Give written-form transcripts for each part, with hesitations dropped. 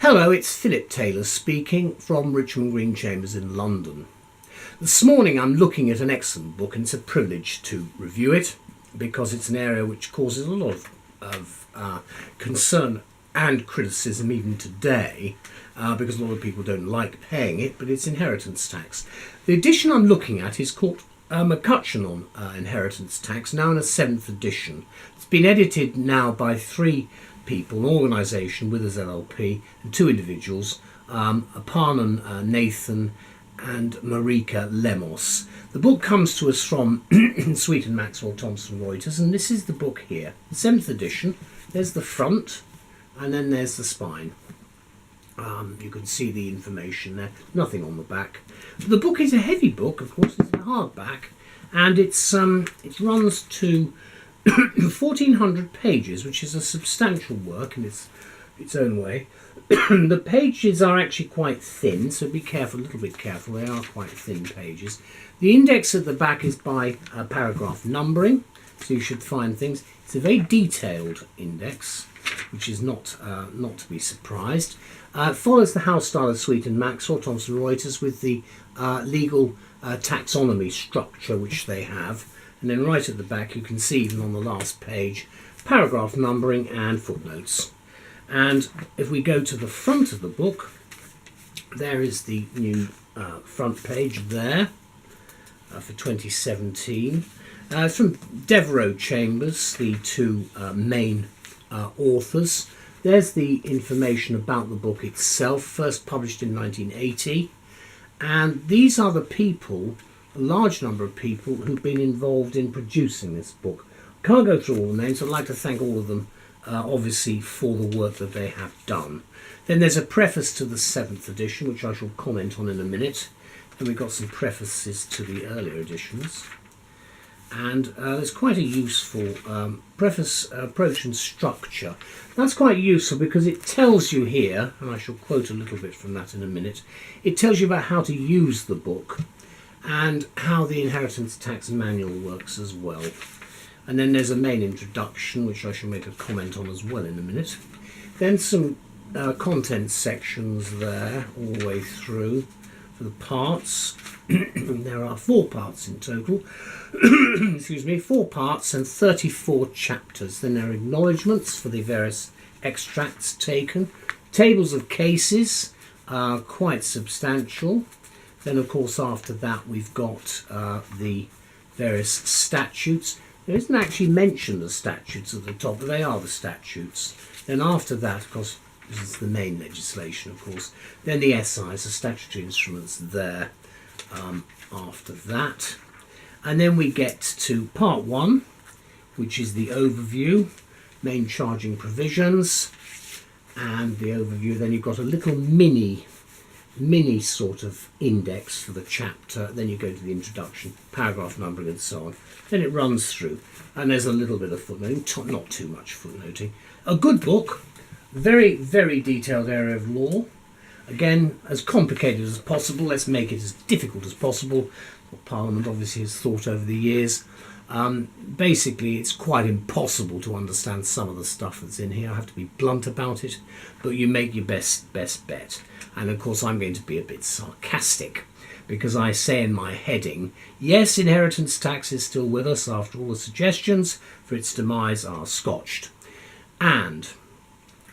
Hello, it's Philip Taylor speaking from Richmond Green Chambers in London. This morning I'm looking at an excellent book, and it's a privilege to review it because it's an area which causes a lot of concern and criticism even today because a lot of people don't like paying it, but it's inheritance tax. The edition I'm looking at is called McCUTCHEON on Inheritance Tax, now in a 7th edition. It's been edited now by 3 people, an organisation, Withers LLP, and 2 individuals, Aparna, Nathan and Marika, Lemos. The book comes to us from Sweden, Maxwell, Thomson, Reuters, and this is the book here, the 7th edition. There's the front and then there's the spine. You can see the information there, nothing on the back. The book is a heavy book, of course, it's a hardback, and it runs to 1,400 pages, which is a substantial work in its own way. The pages are actually quite thin, so be careful, a little bit careful, they are quite thin pages. The index at the back is by paragraph numbering, so you should find things. It's a very detailed index, which is not to be surprised. It follows the house style of Sweden, Maxwell, Thomson, Reuters, with the legal taxonomy structure which they have. And then right at the back you can see, even on the last page, paragraph numbering and footnotes. And if we go to the front of the book, there is the new front page there for 2017. It's from Devereux Chambers, the 2 main authors. There's the information about the book itself, first published in 1980. And these are the people, a large number of people, who've been involved in producing this book. I can't go through all the names. I'd like to thank all of them, obviously, for the work that they have done. Then there's a preface to the 7th edition, which I shall comment on in a minute. And we've got some prefaces to the earlier editions. And there's quite a useful preface, approach and structure. That's quite useful because it tells you here, and I shall quote a little bit from that in a minute, it tells you about how to use the book and how the inheritance tax manual works as well. And then there's a main introduction, which I shall make a comment on as well in a minute. Then some content sections there all the way through for the parts. There are 4 parts in total. Excuse me, 4 parts and 34 chapters. Then there are acknowledgements for the various extracts taken. Tables of cases are quite substantial. Then, of course, after that we've got the various statutes. There isn't actually mention of statutes at the top, but they are the statutes. Then after that, of course, this is the main legislation, of course. Then the SIs, the statutory instruments there after that. And then we get to part 1, which is the overview, main charging provisions, and the overview. Then you've got a little mini sort of index for the chapter. Then you go to the introduction, paragraph numbering and so on. Then it runs through, and there's a little bit of footnoting, not too much footnoting. A good book, very, very detailed area of law. Again, as complicated as possible, let's make it as difficult as possible. What Parliament obviously has thought over the years. Basically, it's quite impossible to understand some of the stuff that's in here. I have to be blunt about it, but you make your best bet. And of course, I'm going to be a bit sarcastic because I say in my heading, yes, inheritance tax is still with us after all the suggestions for its demise are scotched. And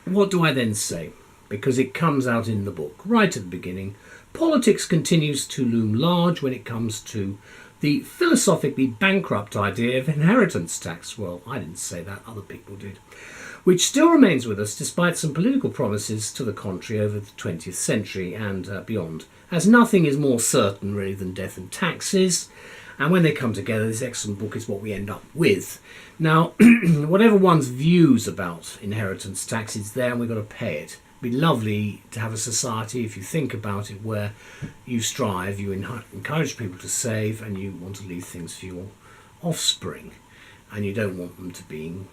what do I then say? Because it comes out in the book right at the beginning. Politics continues to loom large when it comes to the philosophically bankrupt idea of inheritance tax. Well, I didn't say that, other people did. Which still remains with us despite some political promises to the contrary over the 20th century and beyond. As nothing is more certain really than death and taxes. And when they come together, this excellent book is what we end up with. Now, whatever one's views about inheritance tax, it's there and we've got to pay it. It'd be lovely to have a society, if you think about it, where you strive, you encourage people to save, and you want to leave things for your offspring, and you don't want them to be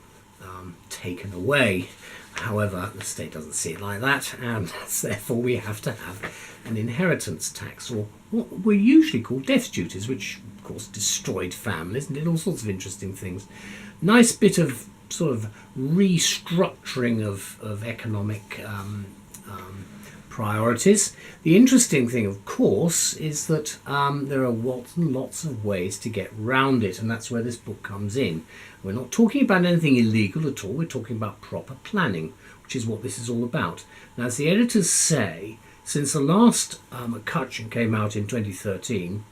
taken away. However, the state doesn't see it like that, and therefore we have to have an inheritance tax, or what we usually call death duties, which of course destroyed families and did all sorts of interesting things. Nice bit of sort of restructuring of economic priorities. The interesting thing, of course, is that there are lots and lots of ways to get round it, and that's where this book comes in. We're not talking about anything illegal at all, we're talking about proper planning, which is what this is all about. Now, as the editors say, since the last McCutcheon came out in 2013,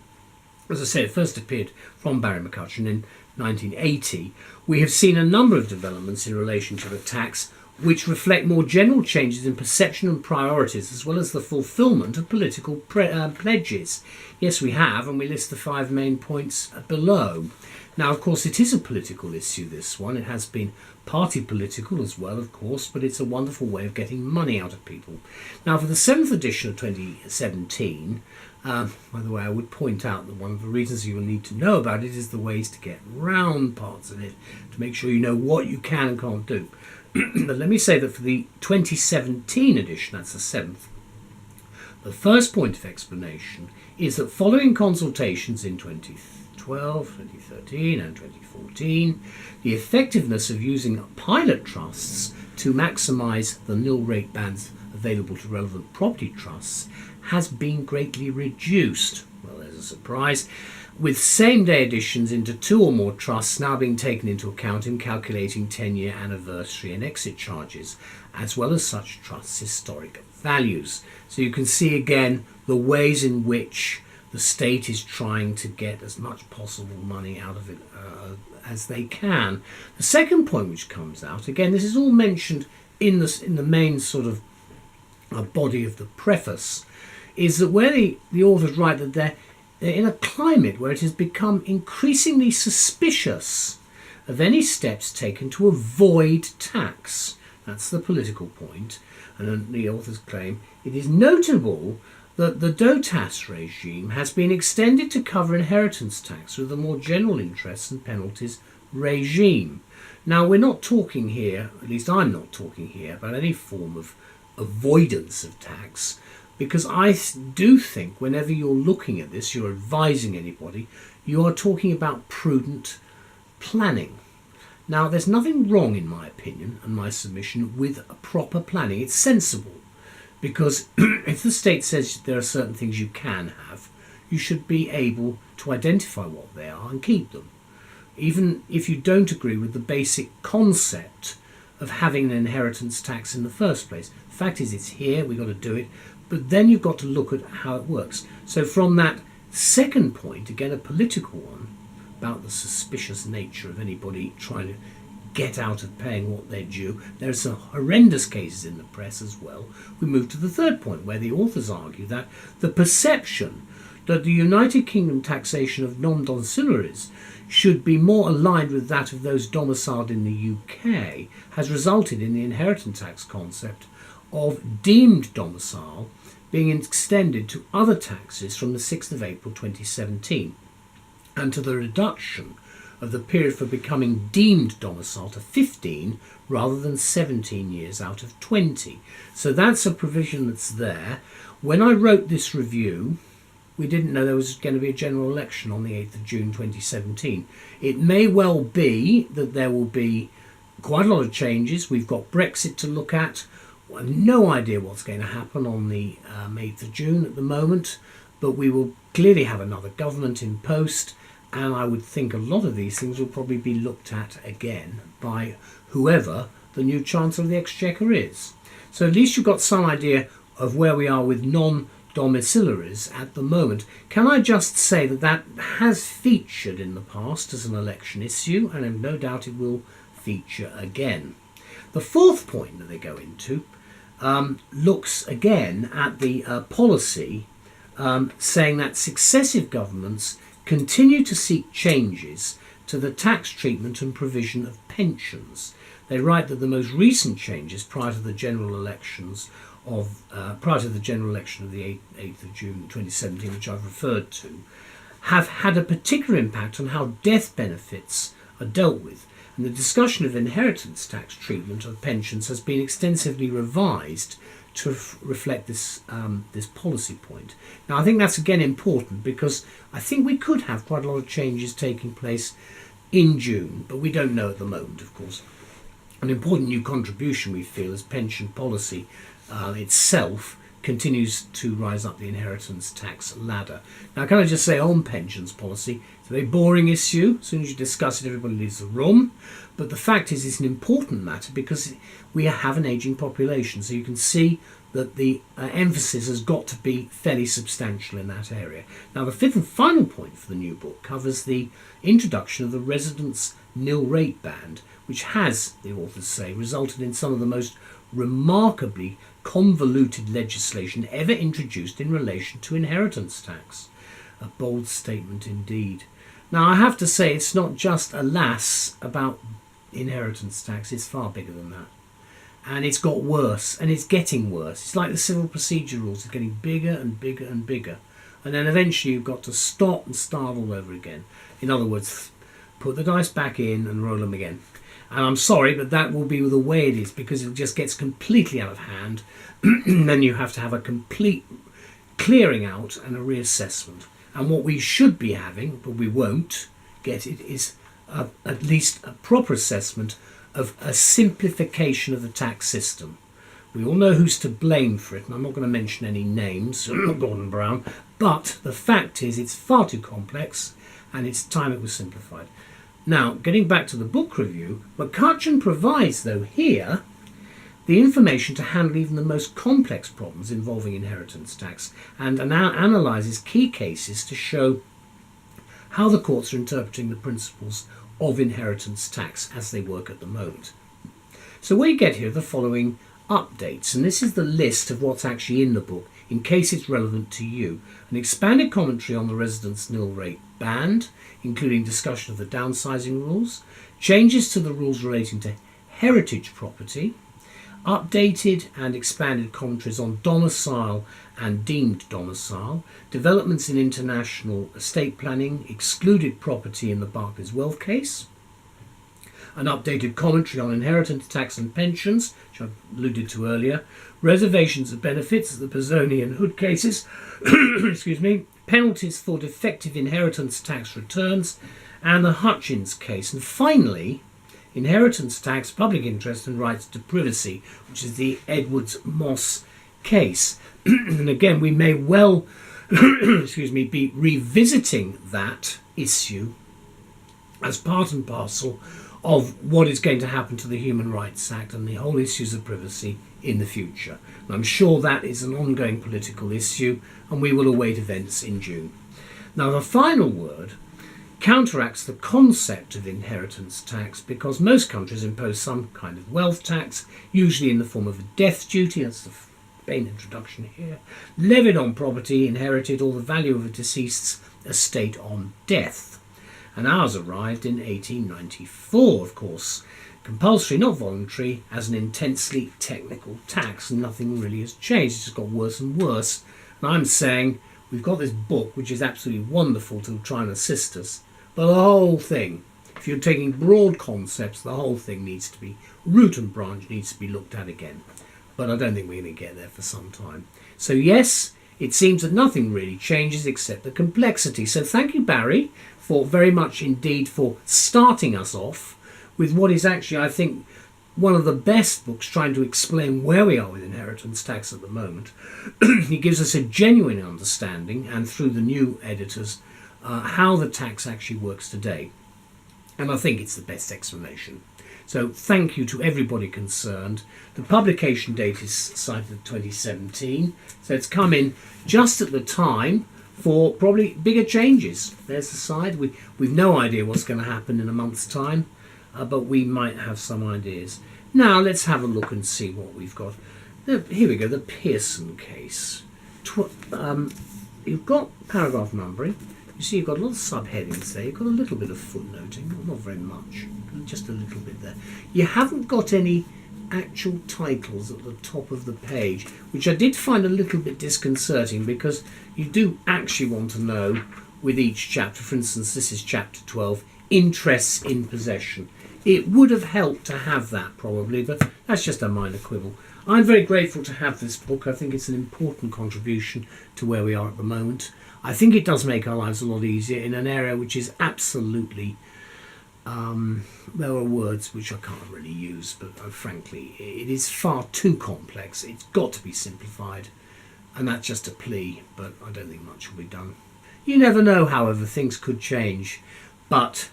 as I say, it first appeared from Barry McCutcheon in 1980, we have seen a number of developments in relation to the tax which reflect more general changes in perception and priorities, as well as the fulfilment of political pledges. Yes, we have, and we list the 5 main points below. Now, of course, it is a political issue, this one. It has been party political as well, of course, but it's a wonderful way of getting money out of people. Now, for the 7th edition of 2017, by the way, I would point out that one of the reasons you will need to know about it is the ways to get round parts of it, to make sure you know what you can and can't do. But let me say that for the 2017 edition, that's the 7th, the first point of explanation is that following consultations in 2012, 2013 and 2014, the effectiveness of using pilot trusts to maximise the nil rate bands available to relevant property trusts has been greatly reduced. Well, there's a surprise. With same-day additions into 2 or more trusts now being taken into account in calculating 10-year anniversary and exit charges, as well as such trusts' historic values. So you can see again the ways in which the state is trying to get as much possible money out of it as they can. The second point which comes out, again, this is all mentioned in the main sort of body of the preface, is that where the authors write that they're in a climate where it has become increasingly suspicious of any steps taken to avoid tax. That's the political point. And then the authors claim it is notable that the DOTAS regime has been extended to cover inheritance tax with a more general interest and penalties regime. Now, we're not talking here, at least I'm not talking here, about any form of avoidance of tax, because I do think whenever you're looking at this, you're advising anybody, you are talking about prudent planning. Now, there's nothing wrong, in my opinion and my submission, with proper planning. It's sensible, because if the state says there are certain things you can have, you should be able to identify what they are and keep them, even if you don't agree with the basic concept of having an inheritance tax in the first place. The fact is, it's here, we've got to do it, but then you've got to look at how it works. So from that second point, again a political one, about the suspicious nature of anybody trying to get out of paying what they're due, there are some horrendous cases in the press as well. We move to the third point, where the authors argue that the perception that the United Kingdom taxation of non-domiciliaries should be more aligned with that of those domiciled in the UK has resulted in the inheritance tax concept of deemed domicile being extended to other taxes from the 6th of April 2017, and to the reduction of the period for becoming deemed domicile to 15 rather than 17 years out of 20. So that's a provision that's there. When I wrote this review, we didn't know there was going to be a general election on the 8th of June 2017. It may well be that there will be quite a lot of changes. We've got Brexit to look at. I have no idea what's going to happen on the 8th of June at the moment, but we will clearly have another government in post, and I would think a lot of these things will probably be looked at again by whoever the new Chancellor of the Exchequer is. So at least you've got some idea of where we are with non-domiciliaries at the moment. Can I just say that that has featured in the past as an election issue, and I've no doubt it will feature again. The fourth point that they go into looks again at the policy, saying that successive governments continue to seek changes to the tax treatment and provision of pensions. They write that the most recent changes prior to the general election of the 8th of June 2017, which I've referred to, have had a particular impact on how death benefits are dealt with. And the discussion of inheritance tax treatment of pensions has been extensively revised to reflect this policy point. Now, I think that's again important, because I think we could have quite a lot of changes taking place in June, but we don't know at the moment, of course. An important new contribution we feel as pension policy itself continues to rise up the inheritance tax ladder. Now, can I just say on pensions policy, it's a very boring issue. As soon as you discuss it, everybody leaves the room. But the fact is, it's an important matter because we have an ageing population. So you can see that the emphasis has got to be fairly substantial in that area. Now, the fifth and final point for the new book covers the introduction of the residence nil rate band, which has, the authors say, resulted in some of the most remarkably convoluted legislation ever introduced in relation to inheritance tax. A bold statement indeed. Now, I have to say, it's not just, alas, about inheritance tax. It's far bigger than that. And it's got worse, and it's getting worse. It's like the civil procedure rules are getting bigger and bigger and bigger. And then eventually you've got to stop and start all over again. In other words, put the dice back in and roll them again. And I'm sorry, but that will be the way it is, because it just gets completely out of hand. And then you have to have a complete clearing out and a reassessment. And what we should be having, but we won't get it, is at least a proper assessment of a simplification of the tax system. We all know who's to blame for it, and I'm not going to mention any names, Gordon Brown, but the fact is it's far too complex, and it's time it was simplified. Now, getting back to the book review, McCutcheon provides, though, here, the information to handle even the most complex problems involving inheritance tax, and analyses key cases to show how the courts are interpreting the principles of inheritance tax as they work at the moment. So we get here the following updates, and this is the list of what's actually in the book in case it's relevant to you. An expanded commentary on the residence nil rate band, including discussion of the downsizing rules, changes to the rules relating to heritage property, updated and expanded commentaries on domicile and deemed domicile, developments in international estate planning, excluded property in the Barclays Wealth case, an updated commentary on inheritance tax and pensions, which I alluded to earlier, reservations of benefits, the Pizzoni and Hood cases, excuse me, penalties for defective inheritance tax returns, and the Hutchins case, and finally, inheritance tax, public interest and rights to privacy, which is the Edwards-Moss case. And again, we may well excuse me, be revisiting that issue as part and parcel of what is going to happen to the Human Rights Act and the whole issues of privacy in the future. And I'm sure that is an ongoing political issue, and we will await events in June. Now, the final word counteracts the concept of inheritance tax because most countries impose some kind of wealth tax, usually in the form of a death duty, that's the main introduction here, levied on property inherited or the value of a deceased's estate on death. And ours arrived in 1894, of course. Compulsory, not voluntary, as an intensely technical tax. Nothing really has changed. It's just got worse and worse. And I'm saying we've got this book, which is absolutely wonderful to try and assist us. But the whole thing, if you're taking broad concepts, the whole thing needs to be, root and branch needs to be looked at again. But I don't think we're going to get there for some time. So yes, it seems that nothing really changes except the complexity. So thank you, Barry, for very much indeed for starting us off with what is actually, I think, one of the best books trying to explain where we are with inheritance tax at the moment. He gives us a genuine understanding, and through the new editors, how the tax actually works today. And I think it's the best explanation. So thank you to everybody concerned. The publication date is cited 2017, so it's come in just at the time for probably bigger changes. There's the side. We've no idea what's going to happen in a month's time, but we might have some ideas. Now let's have a look and see what we've got. Here we go, the Pearson case. You've got paragraph numbering. You see you've got a lot of subheadings there. You've got a little bit of footnoting, not very much, just a little bit there. You haven't got any actual titles at the top of the page, which I did find a little bit disconcerting because you do actually want to know with each chapter. For instance, this is chapter 12, interests in possession. It would have helped to have that probably, but that's just a minor quibble. I'm very grateful to have this book. I think it's an important contribution to where we are at the moment. I think it does make our lives a lot easier in an area which is absolutely There are words which I can't really use, but frankly, it is far too complex. It's got to be simplified, and that's just a plea, but I don't think much will be done. You never know, however, things could change, but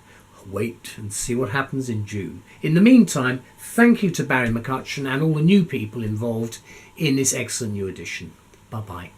wait and see what happens in June. In the meantime, thank you to Barry McCutcheon and all the new people involved in this excellent new edition. Bye-bye.